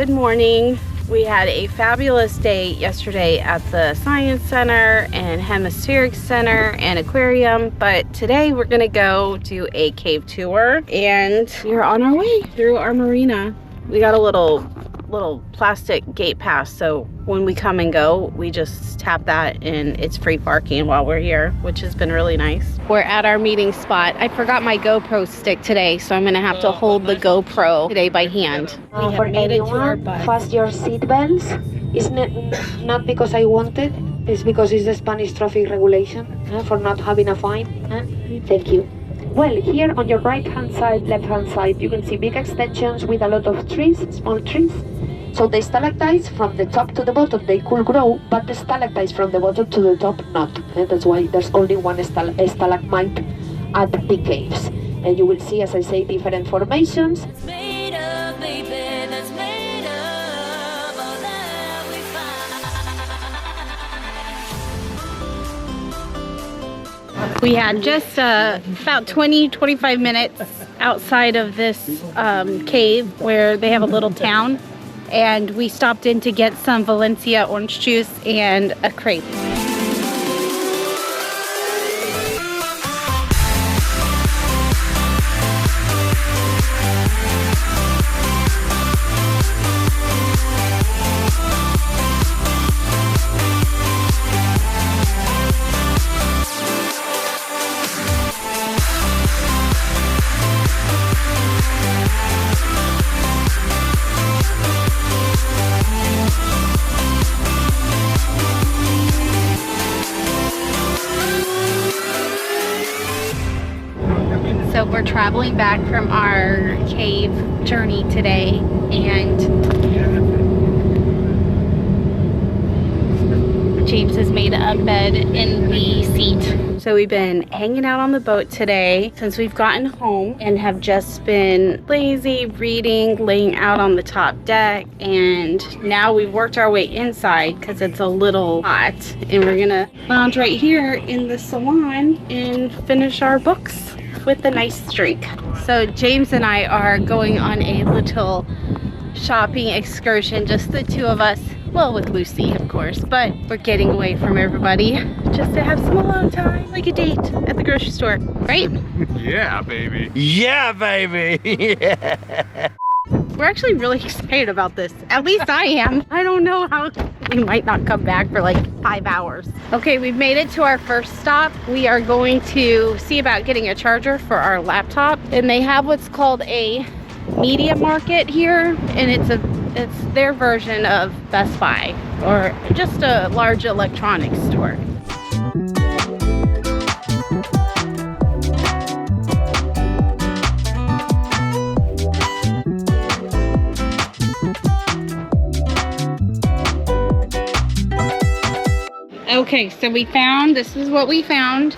Good morning. We had a fabulous day yesterday at the Science Center and Hemispheric Center and Aquarium, but today we're gonna go do a cave tour and we're on our way through our marina. We got a little plastic gate pass, so when we come and go, we just tap that and it's free parking while we're here, which has been really nice. We're at our meeting spot. I forgot my GoPro stick today, so I'm gonna have to hold the GoPro today by hand. We have made it to our bus. Fast your seat belts. It's not because I want it, it's because it's the Spanish traffic regulation for not having a fine. Thank you. Well, here on your right hand side, left hand side, you can see big extensions with a lot of trees, small trees. So the stalactites from the top to the bottom, they could grow, but the stalactites from the bottom to the top, not. And that's why there's only one stalagmite at the caves. And you will see, as I say, different formations. We had just about 20-25 minutes outside of this cave where they have a little town, and we stopped in to get some Valencia orange juice and a crepe. So we're traveling back from our cave journey today, and James has made a bed in the seat. So we've been hanging out on the boat today since we've gotten home and have just been lazy, reading, laying out on the top deck, and now we've worked our way inside because it's a little hot, and we're gonna lounge right here in the salon and finish our books with a nice drink. So James and I are going on a little shopping excursion, just the two of us. Well, with Lucy, of course, but we're getting away from everybody just to have some alone time, like a date at the grocery store, right? Yeah, baby. Yeah, baby. Yeah. We're actually really excited about this. At least I am. I don't know how. We might not come back for like 5 hours. Okay, we've made it to our first stop. We are going to see about getting a charger for our laptop, and they have what's called a media market here, and it's their version of Best Buy, or just a large electronics store. Okay, so this is what we found.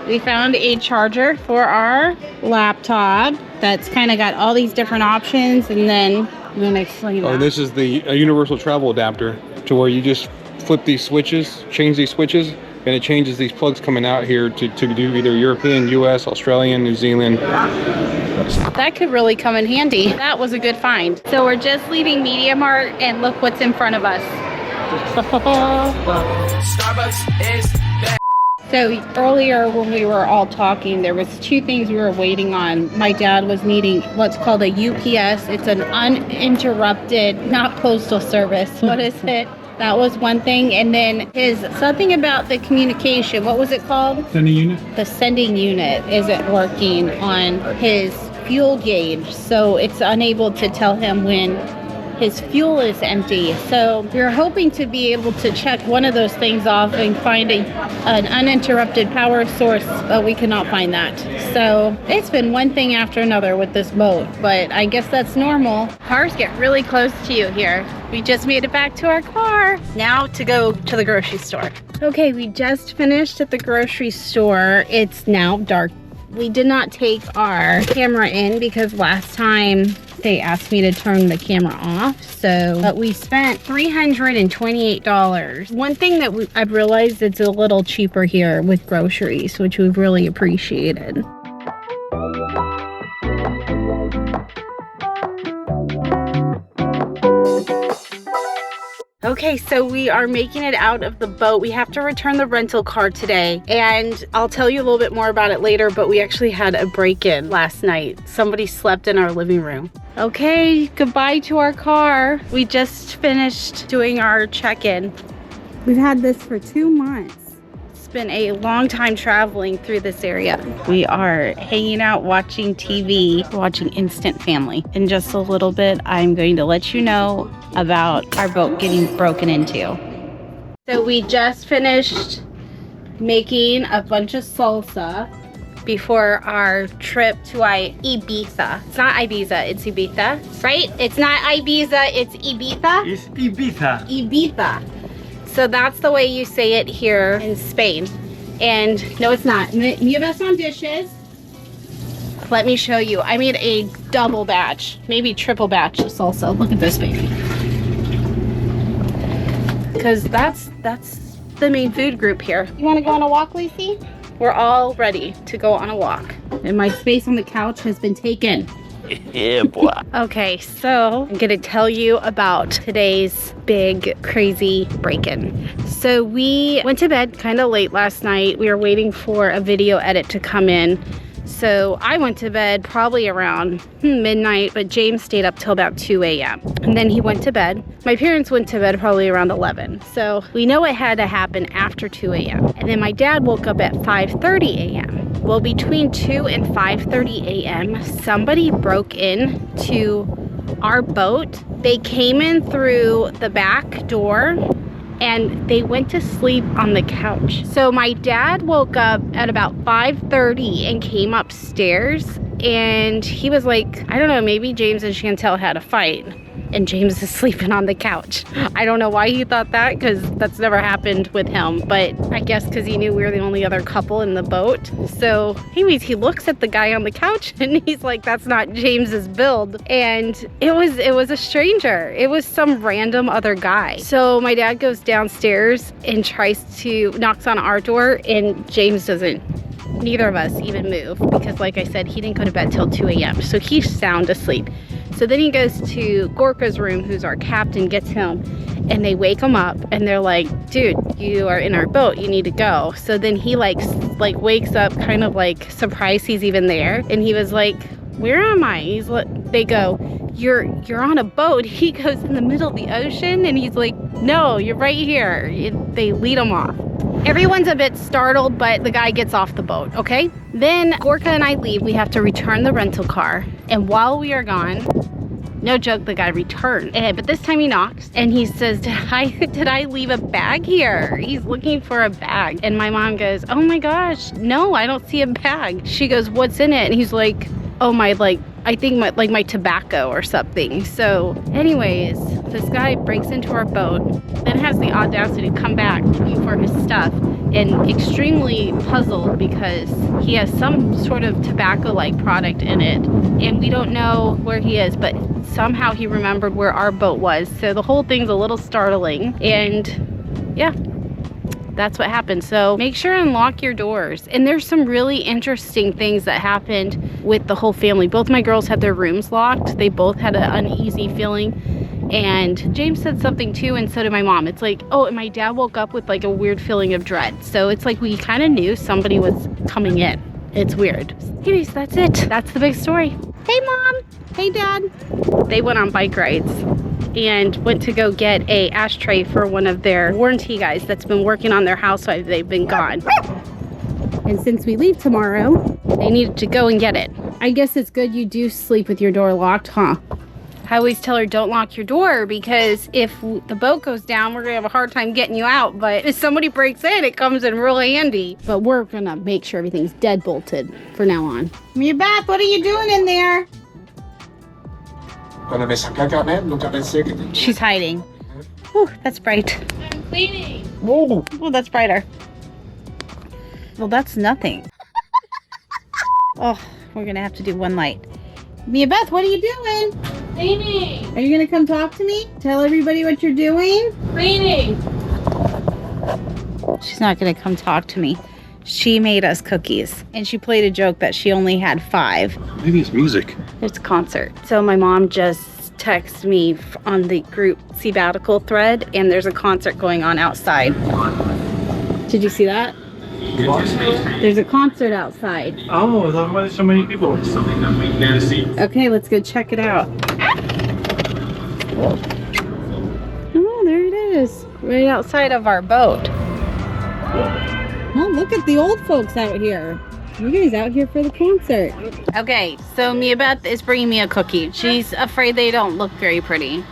We found a charger for our laptop that's kind of got all these different options, and then I'm going to explain that. Oh, this is a universal travel adapter to where you just flip these switches, change these switches, and it changes these plugs coming out here to do either European, US, Australian, New Zealand. That could really come in handy. That was a good find. So we're just leaving Media Mart, and look what's in front of us. Starbucks is back. So earlier when we were all talking, there was two things we were waiting on. My dad was needing what's called a UPS. It's an uninterrupted, not postal service. What is it? That was one thing. And then something about the communication. What was it called? Sending unit? The sending unit isn't working on his fuel gauge. So it's unable to tell him when his fuel is empty. So we're hoping to be able to check one of those things off and find an uninterrupted power source, but we cannot find that. So it's been one thing after another with this boat, but I guess that's normal. Cars get really close to you here. We just made it back to our car. Now to go to the grocery store. Okay, we just finished at the grocery store. It's now dark. We did not take our camera in because last time they asked me to turn the camera off, but we spent $328. One thing that I've realized, it's a little cheaper here with groceries, which we've really appreciated. Okay, so we are making it out of the boat. We have to return the rental car today, and I'll tell you a little bit more about it later, but we actually had a break-in last night. Somebody slept in our living room. Okay, goodbye to our car. We just finished doing our check-in. We've had this for 2 months. It's been a long time traveling through this area. We are hanging out, watching TV, watching Instant Family. In just a little bit, I'm going to let you know about our boat getting broken into. So we just finished making a bunch of salsa before our trip to Ibiza. It's not Ibiza, it's Ibiza, right? It's not Ibiza, it's Ibiza? It's Ibiza. Ibiza. So that's the way you say it here in Spain. And no, it's not. Me best on dishes. Let me show you. I made a double batch, maybe triple batch of salsa. Look at this baby. Because that's the main food group here. You want to go on a walk, Lacey? We're all ready to go on a walk. And my space on the couch has been taken. Yeah, boy. Okay, so I'm gonna tell you about today's big, crazy break-in. So we went to bed kind of late last night. We were waiting for a video edit to come in. So I went to bed probably around midnight, but James stayed up till about 2 a.m. And then he went to bed. My parents went to bed probably around 11. So we know it had to happen after 2 a.m. And then my dad woke up at 5:30 a.m. Well, between 2 and 5:30 a.m., somebody broke into our boat. They came in through the back door and they went to sleep on the couch. So my dad woke up at about 5:30 and came upstairs, and he was like, I don't know, maybe James and Chantel had a fight and James is sleeping on the couch. I don't know why he thought that, because that's never happened with him, but I guess because he knew we were the only other couple in the boat. So anyways, he looks at the guy on the couch and he's like, that's not James's build. And it was a stranger. It was some random other guy. So my dad goes downstairs and knocks on our door, and James doesn't. Neither of us even move, because like I said, he didn't go to bed till 2 a.m. So he's sound asleep. So then he goes to Gorka's room, who's our captain, gets him, and they wake him up and they're like, dude, you are in our boat, you need to go. So then he like wakes up, kind of like surprised he's even there. And he was like, where am I? They go, you're on a boat. He goes, in the middle of the ocean. And he's like, no, you're right here. They lead him off. Everyone's a bit startled, but the guy gets off the boat, okay? Then Gorka and I leave. We have to return the rental car. And while we are gone, no joke, the guy returned. But this time he knocks and he says, did I leave a bag here? He's looking for a bag. And my mom goes, oh my gosh, no, I don't see a bag. She goes, what's in it? And he's like, oh, I think my tobacco or something. So anyways, this guy breaks into our boat, then has the audacity to come back looking for his stuff, and extremely puzzled because he has some sort of tobacco-like product in it, and we don't know where he is, but somehow he remembered where our boat was. So the whole thing's a little startling, and yeah, that's what happened. So make sure and lock your doors. And there's some really interesting things that happened with the whole family. Both my girls had their rooms locked. They both had an uneasy feeling. And James said something too, and so did my mom. It's like, oh, and my dad woke up with like a weird feeling of dread. So it's like we kind of knew somebody was coming in. It's weird. Anyways, that's it. That's the big story. Hey, Mom. Hey, Dad. They went on bike rides and went to go get a ashtray for one of their warranty guys that's been working on their house while they've been gone. And since we leave tomorrow, they needed to go and get it. I guess it's good you do sleep with your door locked, huh? I always tell her, don't lock your door, because if the boat goes down, we're gonna have a hard time getting you out. But if somebody breaks in, it comes in real handy. But we're gonna make sure everything's dead bolted from now on. Mia Beth, what are you doing in there? She's hiding. Whew, that's bright. I'm cleaning. Whoa, oh, that's brighter. Well, that's nothing. Oh, we're gonna have to do one light. Mia Beth, what are you doing? Cleaning. Are you gonna come talk to me? Tell everybody what you're doing? Cleaning. She's not gonna come talk to me. She made us cookies, and she played a joke that she only had 5. Maybe it's music. It's a concert. So my mom just texted me on the group sabbatical thread, and there's a concert going on outside. Did you see that? There's a concert outside. Oh, that's why there's so many people. Okay, let's go check it out. Oh, there it is. Right outside of our boat. Oh, look at the old folks out here. You guys out here for the concert. Okay, so Mia Beth is bringing me a cookie. She's afraid they don't look very pretty.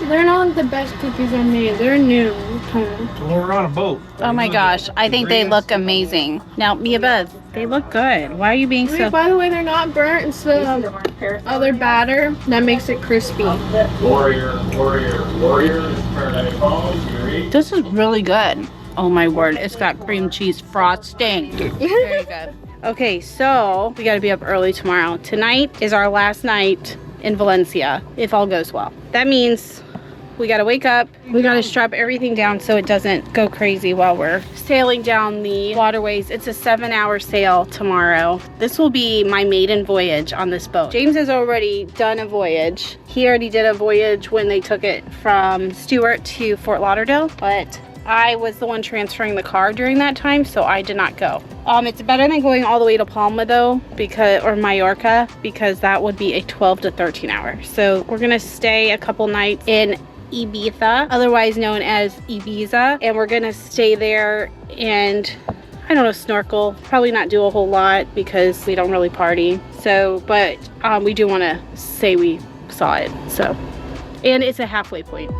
They're not the best cookies I made. They're new. So we're on a boat. Oh my gosh, I think they look amazing. Now, Mia Beth, they look good. Why are you being so... By the way, they're not burnt. It's the other batter that makes it crispy. Warrior. This is really good. Oh my word, it's got cream cheese frosting. Very good. Okay, so we gotta be up early tomorrow. Tonight is our last night in Valencia, if all goes well. That means we gotta wake up, we gotta strap everything down so it doesn't go crazy while we're sailing down the waterways. It's a 7-hour sail tomorrow. This will be my maiden voyage on this boat. James has already done a voyage. He already did a voyage when they took it from Stewart to Fort Lauderdale, but I was the one transferring the car during that time, so I did not go. It's better than going all the way to Palma though, or Mallorca, because that would be a 12 to 13 hour. So we're gonna stay a couple nights in Ibiza, otherwise known as Ibiza, and we're gonna stay there and, I don't know, snorkel. Probably not do a whole lot because we don't really party. So, but we do want to say we saw it. So, and it's a halfway point.